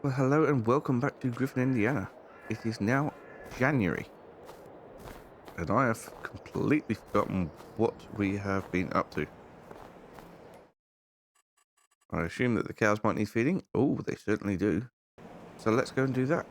Well, hello and welcome back to Griffin, Indiana. It is now January, and I have completely forgotten what we have been up to. I assume that the cows might need feeding. Oh, they certainly do. So let's go and do that.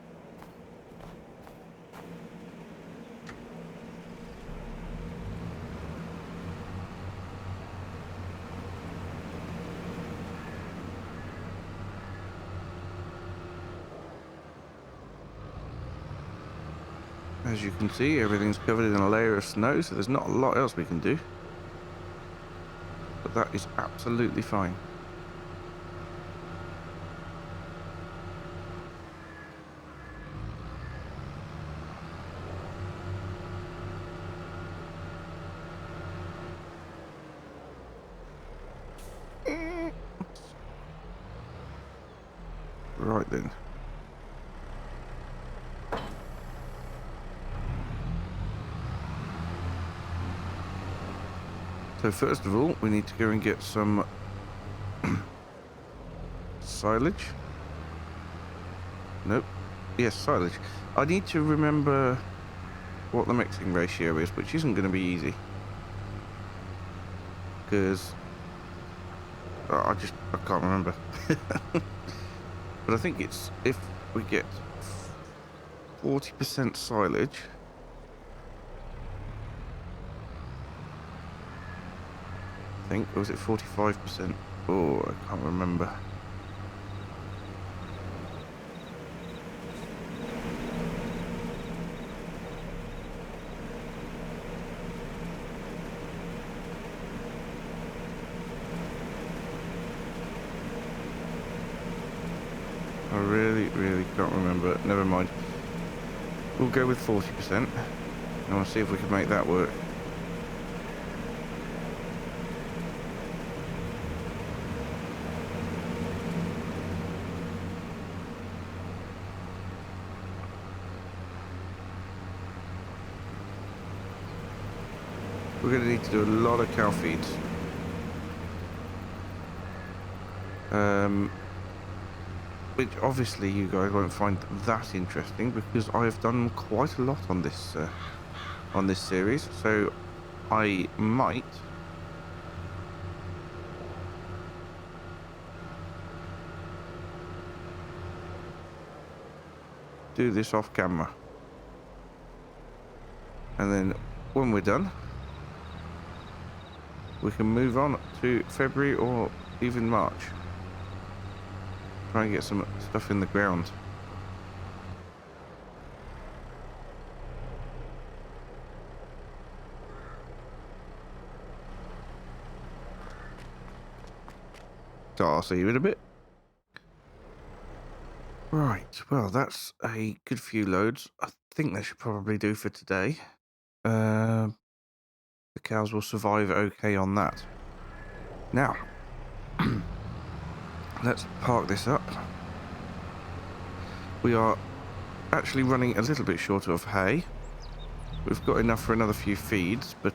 As you can see, everything's covered in a layer of snow, so there's not a lot else we can do. But that is absolutely fine. Right then. So first of all, we need to go and get some silage. Nope. Yes, silage. I need to remember what the mixing ratio is, which isn't going to be easy. Because I can't remember. But I think it's if we get 40% silage, I think, or was it 45%? Oh, I can't remember. I really can't remember. Never mind. We'll go with 40%, and we'll see if we can make that work. We're going to need to do a lot of cow feeds. Which obviously you guys won't find that interesting because I have done quite a lot on this series. So I might do this off camera, and then when we're done, we can move on to February or even March. Try and get some stuff in the ground. So I'll see you in a bit. Right, well, that's a good few loads. I think that should probably do for today. The cows will survive okay on that. Now, let's park this up. We are actually running a little bit short of hay. We've got enough for another few feeds, but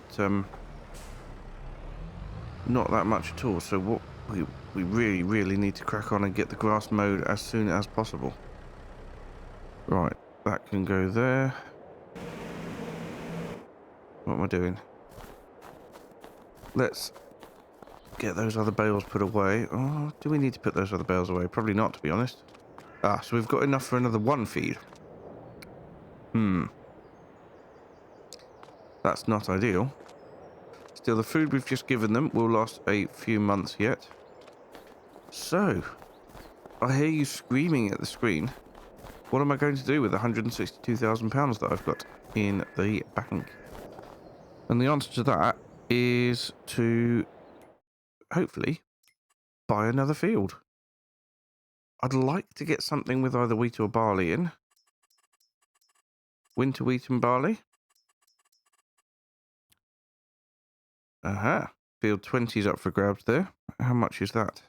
not that much at all. So what we really need to crack on and get the grass mowed as soon as possible. Right, that can go there. What am I doing? Let's get those other bales put away. Oh, do we need to put those other bales away? Probably not, to be honest. Ah, so we've got enough for another one feed. That's not ideal. Still, the food we've just given them will last a few months yet. So, I hear you screaming at the screen. What am I going to do with the £162,000 that I've got in the bank? And the answer to that is to hopefully buy another field. I'd like to get something with either wheat or barley in. Winter wheat and barley. Aha. Field 20 is up for grabs there. How much is that?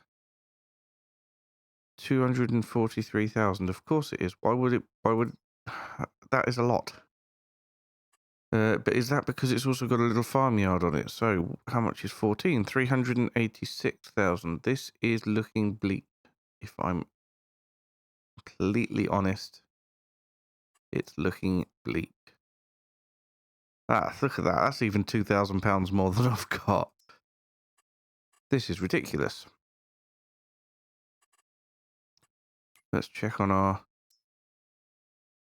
243,000. Of course it is. Why would that is a lot. But is that because it's also got a little farmyard on it? So how much is 14? 386,000. This is looking bleak, if I'm completely honest, it's looking bleak. Ah, look at that. That's even £2,000 more than I've got. This is ridiculous. Let's check on our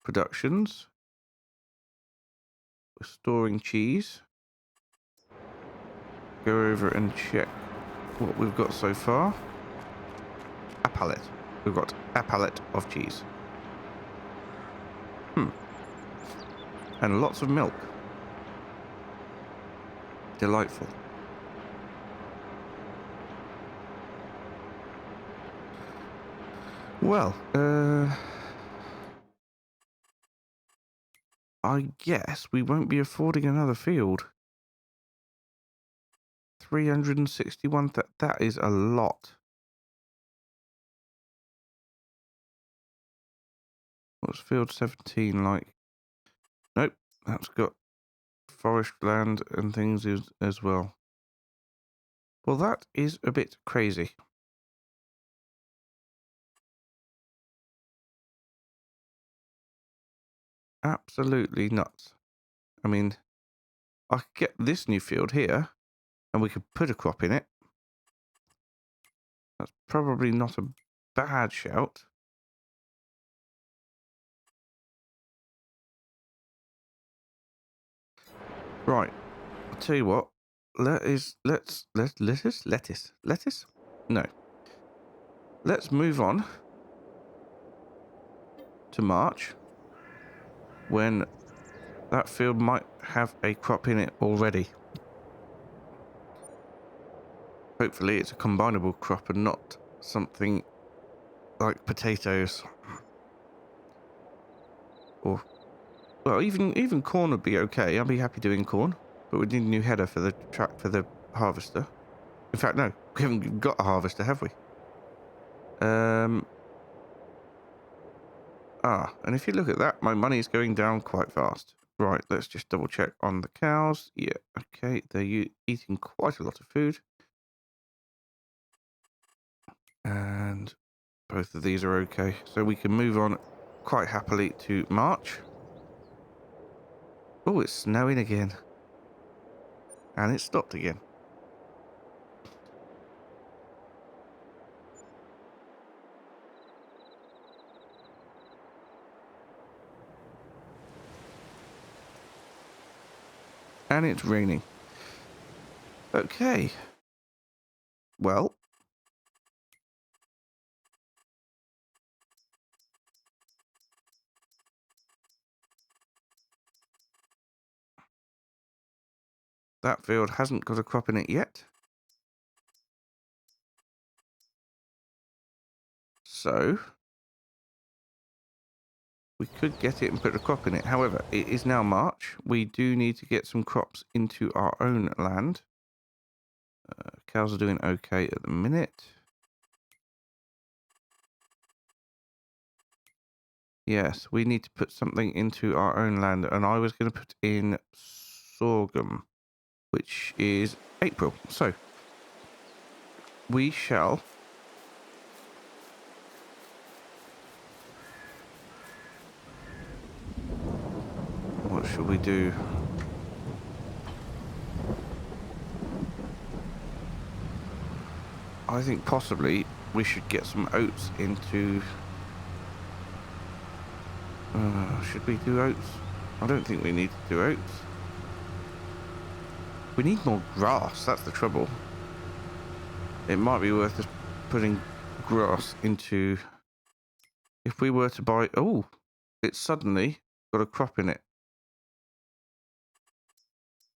productions. We're storing cheese. Go over and check what we've got so far. A pallet. We've got a pallet of cheese. And lots of milk. Delightful. Well, I guess we won't be affording another field. 361, that is a lot. What's field 17 like? Nope, that's got forest land and things as well. Well, that is a bit crazy. Absolutely nuts. I mean, I could get this new field here, and we could put a crop in it. That's probably not a bad shout. Right, I'll tell you what. Lettuce? No. Let's move on to March, when that field might have a crop in it already. Hopefully it's a combinable crop and not something like potatoes. Or, well, even corn would be okay. I'd be happy doing corn, but we need a new header for the track for the harvester. In fact, no, we haven't got a harvester, have we? And if you look at that, my money's going down quite fast. Right, let's just double check on the cows. Yeah, okay, they're eating quite a lot of food. And both of these are okay. So we can move on quite happily to March. Oh, it's snowing again. And it stopped again. And it's raining. Okay. Well. That field hasn't got a crop in it yet. So we could get it and put a crop in it. However, it is now March. We do need to get some crops into our own land. Cows are doing okay at the minute. Yes, we need to put something into our own land. And I was going to put in sorghum, which is April. So we shall what should we do? I think possibly we should get some oats into... should we do oats? I don't think we need to do oats. We need more grass, that's the trouble. It might be worth us putting grass into... If we were to buy... Oh, it's suddenly got a crop in it.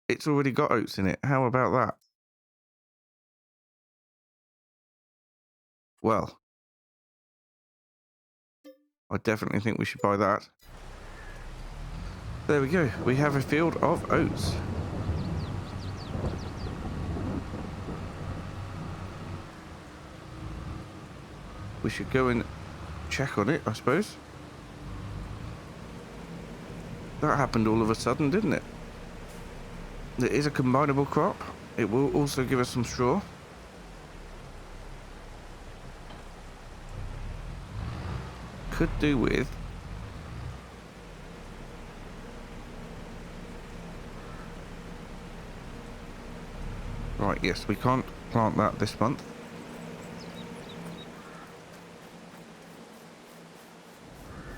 It's already got oats in it. How about that? Well, I definitely think we should buy that. There we go. We have a field of oats. We should go and check on it, I suppose. That happened all of a sudden, didn't it? It is a combinable crop. It will also give us some straw. could do with... Right, yes, we can't plant that this month.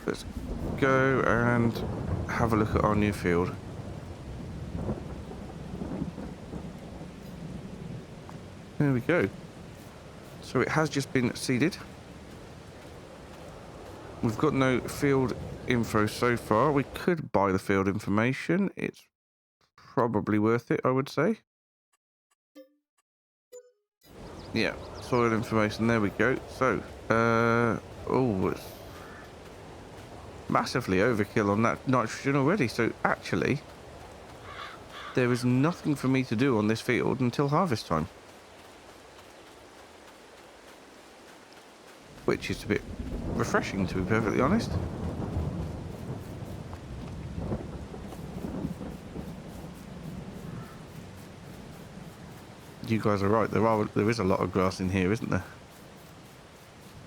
Let's go and have a look at our new field. There we go. So it has just been seeded. We've got no field info so far. We could buy the field information. It's probably worth it, I would say. Yeah, soil information. There we go. So, oh, it's massively overkill on that nitrogen already. So actually, there is nothing for me to do on this field until harvest time, which is a bit refreshing, to be perfectly honest. You guys are right. There is a lot of grass in here, isn't there?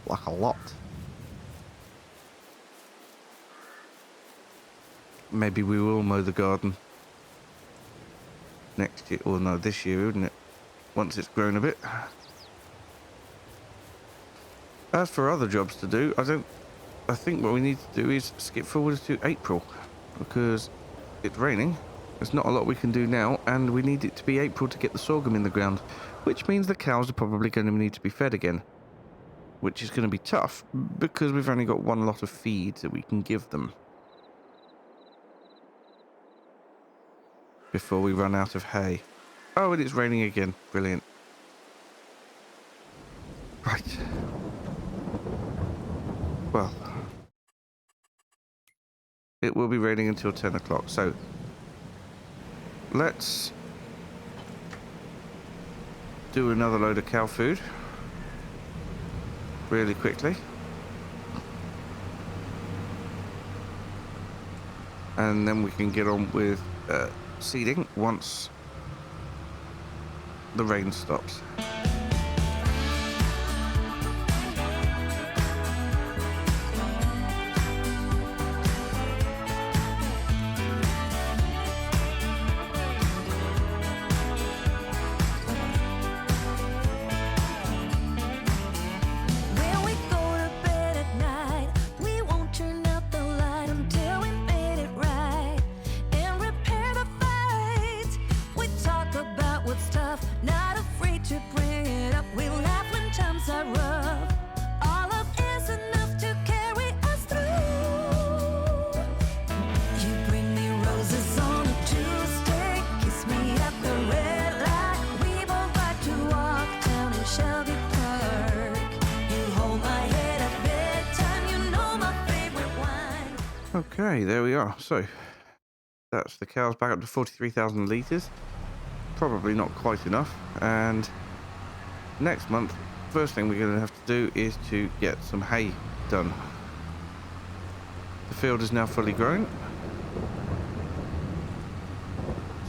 Like a lot. Maybe we will mow the garden next year, or no, this year, isn't it? Once it's grown a bit. As for other jobs to do, I think what we need to do is skip forward to April, because it's raining. There's not a lot we can do now, and we need it to be April to get the sorghum in the ground, which means the cows are probably going to need to be fed again, which is going to be tough because we've only got one lot of feed that we can give them before we run out of hay. Oh, and it's raining again. Brilliant. Right. Well, it will be raining until 10 o'clock, so let's do another load of cow food really quickly. And then we can get on with seeding once the rain stops. Okay, there we are. So that's the cows back up to 43,000 litres. Probably not quite enough. And next month, first thing we're going to have to do is to get some hay done. The field is now fully grown,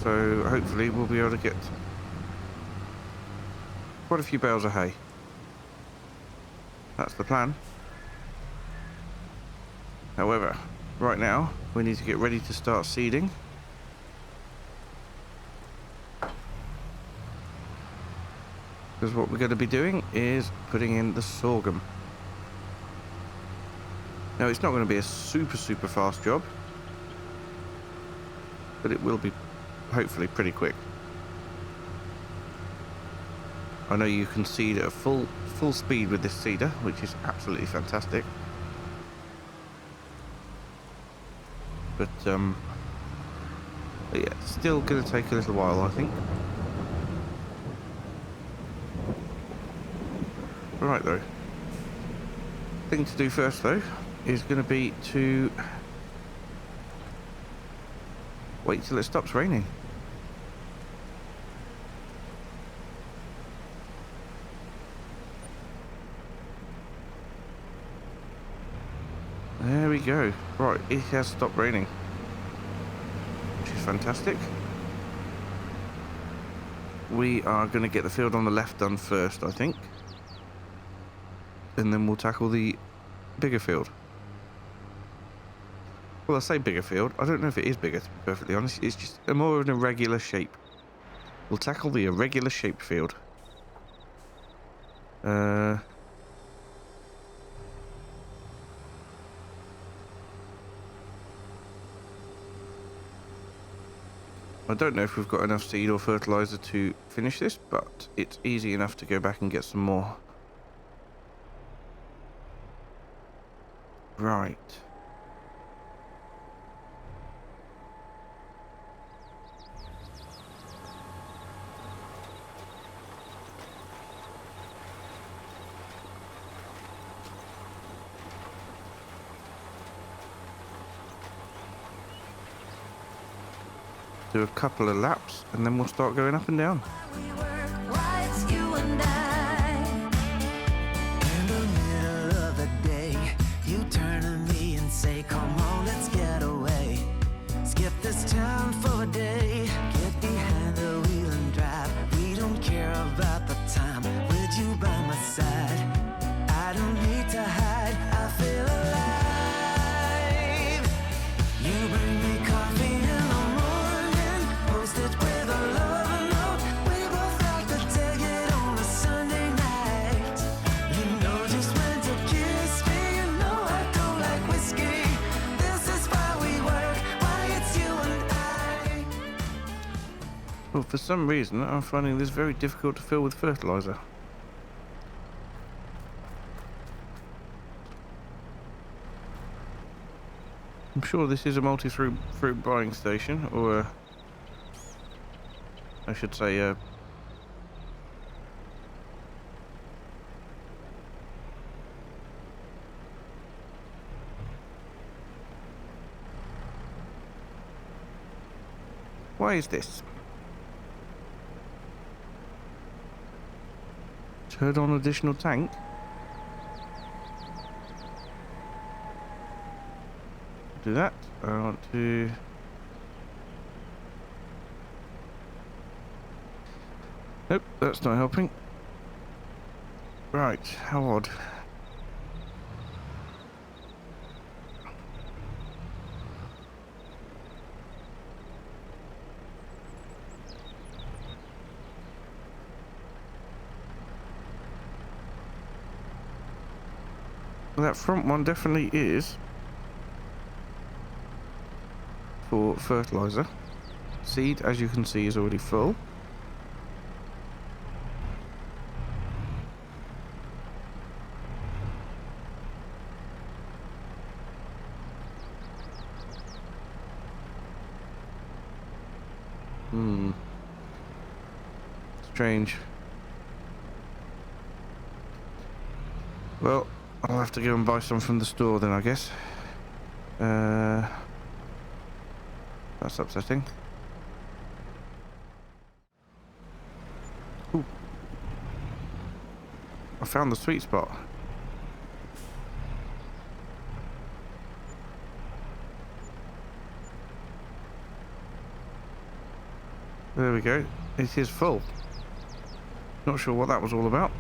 so hopefully we'll be able to get quite a few bales of hay. That's the plan. However, right now we need to get ready to start seeding. Because what we're going to be doing is putting in the sorghum. Now, it's not going to be a super fast job, but it will be hopefully pretty quick. I know you can seed at full speed with this seeder, which is absolutely fantastic. But yeah, it's still going to take a little while, I think. Right, though. Thing to do first, though, is going to be to wait till it stops raining. There we go. Right, it has stopped raining, which is fantastic. We are going to get the field on the left done first, I think. And then we'll tackle the bigger field. Well, I say bigger field. I don't know if it is bigger, to be perfectly honest. It's just a more of an irregular shape. We'll tackle the irregular shaped field. I don't know if we've got enough seed or fertilizer to finish this, but it's easy enough to go back and get some more. Right. Do a couple of laps and then we'll start going up and down. In the middle of the day, you turn to me and say, come on, let's get away. Skip this town for a day. Get behind the wheel and drive. We don't care about the time with you by my side. I don't need to hide, I feel alive. You bring me coffee in the morning, posted with a love note. We both like to take it on a Sunday night. You know just when to kiss me, you know I don't like whiskey. This is why we work, why it's you and I. Well, for some reason, I'm finding this very difficult to fill with fertilizer. I'm sure this is a multi-fruit buying station, or I should say, why is this? Turn on additional tank. Do that. I want to. Nope, that's not helping. Right, how odd. Well, that front one definitely is for fertilizer. Seed, as you can see, is already full. Strange. Well, I'll have to go and buy some from the store then, I guess. That's upsetting. Ooh. I found the sweet spot. There we go. It is full. Not sure what that was all about.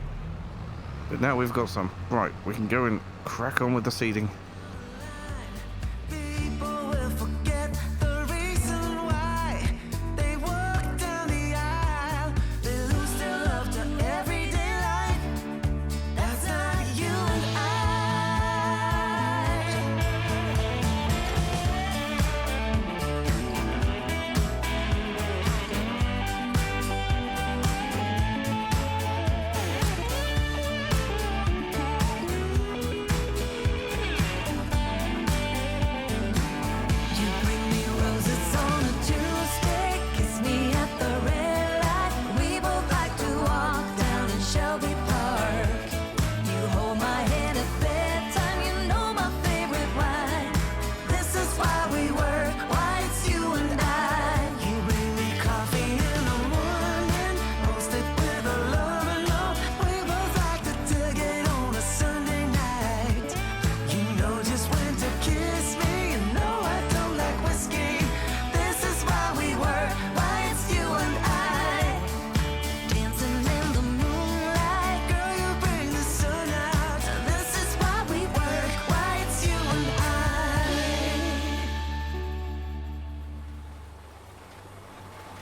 But now we've got some. Right, we can go and crack on with the seeding.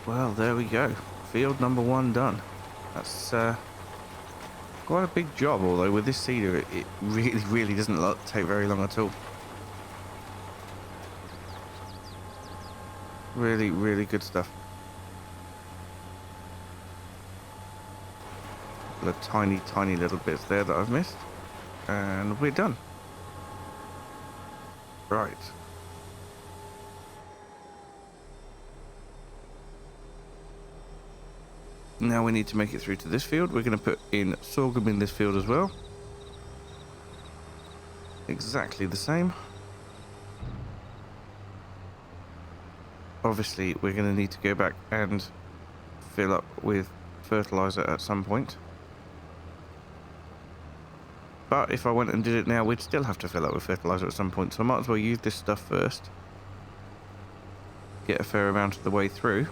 Well, there we go. Field number 1 done. That's quite a big job, although with this seeder, it really, really doesn't take very long at all. Really, really good stuff. The tiny, tiny little bits there that I've missed. And we're done. Right. Now we need to make it through to this field. We're going to put in sorghum in this field as well. Exactly the same. Obviously, we're going to need to go back and fill up with fertilizer at some point. But if I went and did it now, we'd still have to fill up with fertilizer at some point. So I might as well use this stuff first. Get a fair amount of the way through.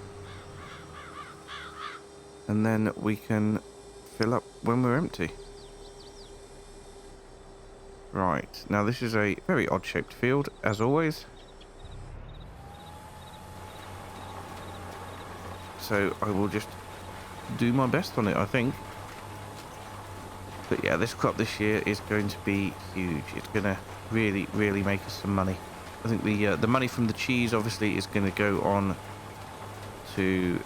And then we can fill up when we're empty. Right, now this is a very odd shaped field, as always. So I will just do my best on it, I think. But yeah, this crop this year is going to be huge. It's going to really, really make us some money. I think the money from the cheese obviously is going to go on to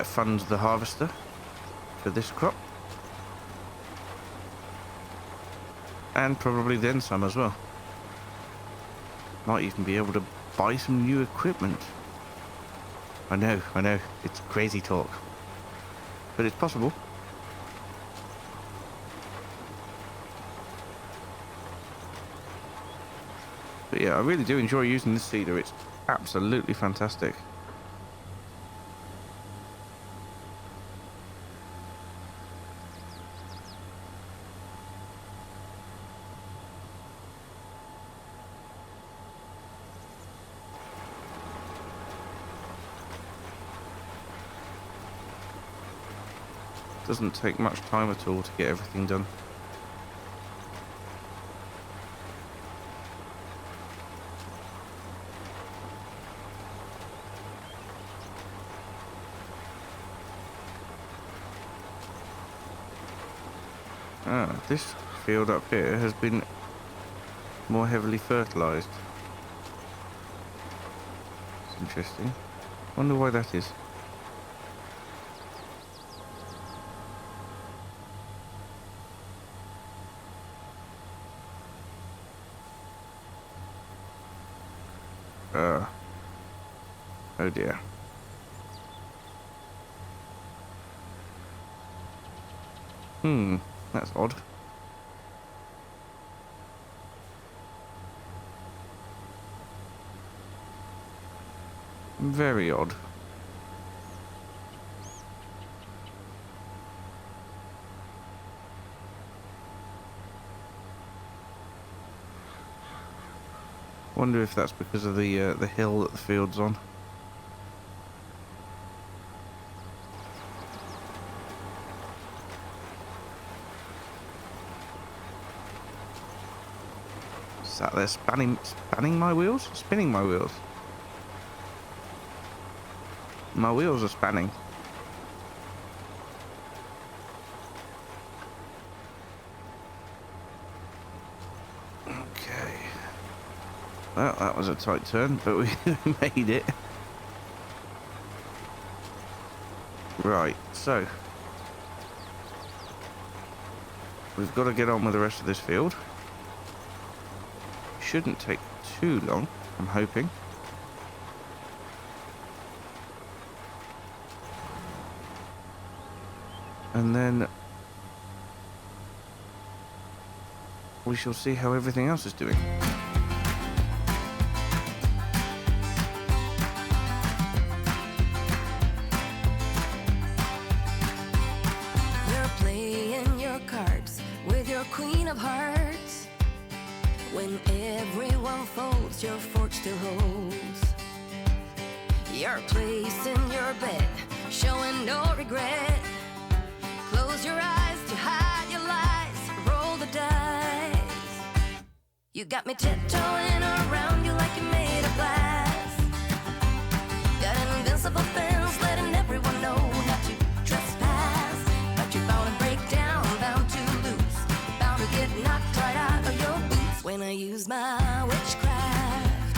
fund the harvester for this crop. And probably then some as well. Might even be able to buy some new equipment. I know, it's crazy talk. But it's possible. But yeah, I really do enjoy using this seeder. It's absolutely fantastic. Doesn't take much time at all to get everything done. This field up here has been more heavily fertilized. It's interesting. Wonder why that is. Oh dear. That's odd. Very odd. Wonder if that's because of the hill that the field's on. Sat there spinning my wheels? My wheels are spanning. Okay. Well, that was a tight turn, but we made it. Right, so we've got to get on with the rest of this field. Shouldn't take too long, I'm hoping. And then we shall see how everything else is doing. You're playing your cards with your queen of hearts. When everyone folds, your fork still holds. You're placing your bet, showing no regret. Close your eyes to hide your lies, roll the dice. You got me tiptoeing around you like you're made of glass. Got an invincible feeling. when I use my witchcraft.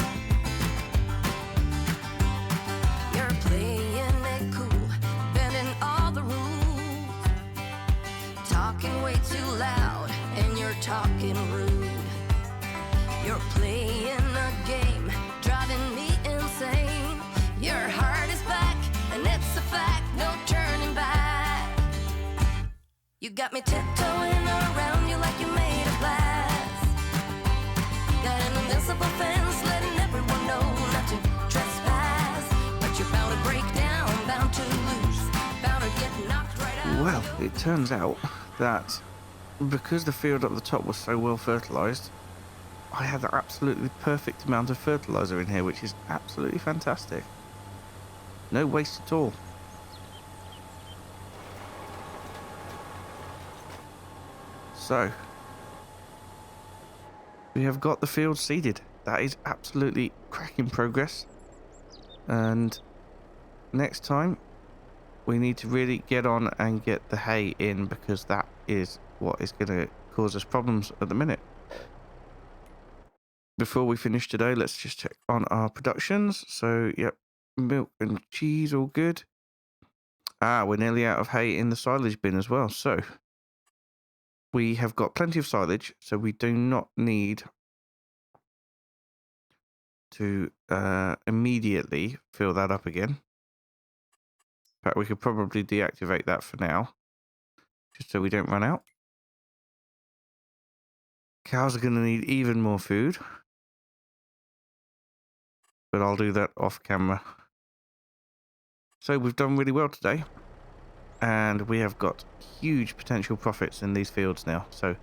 You're playing it cool, bending all the rules, talking way too loud, and you're talking rude. You're playing a game, driving me insane. Your heart is back, and it's a fact, no turning back. You got me tiptoeing around you like you made of glass. Got an invincible fence, letting everyone know not to trespass. But you're bound to break down, bound to lose, bound to get knocked right out. Well, it turns out that because the field up the top was so well fertilized, I had the absolutely perfect amount of fertilizer in here, which is absolutely fantastic. No waste at all. So, we have got the field seeded. That is absolutely cracking progress. And next time, we need to really get on and get the hay in, because that is what is going to cause us problems at the minute. Before we finish today, let's just check on our productions. So, yep, milk and cheese, all good. We're nearly out of hay in the silage bin as well. So, we have got plenty of silage, so we do not need to immediately fill that up again. In fact, we could probably deactivate that for now, just so we don't run out. Cows are going to need even more food, but I'll do that off camera. So we've done really well today, and we have got huge potential profits in these fields now. So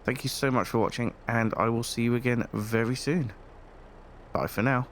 thank you so much for watching, and I will see you again very soon. Bye for now.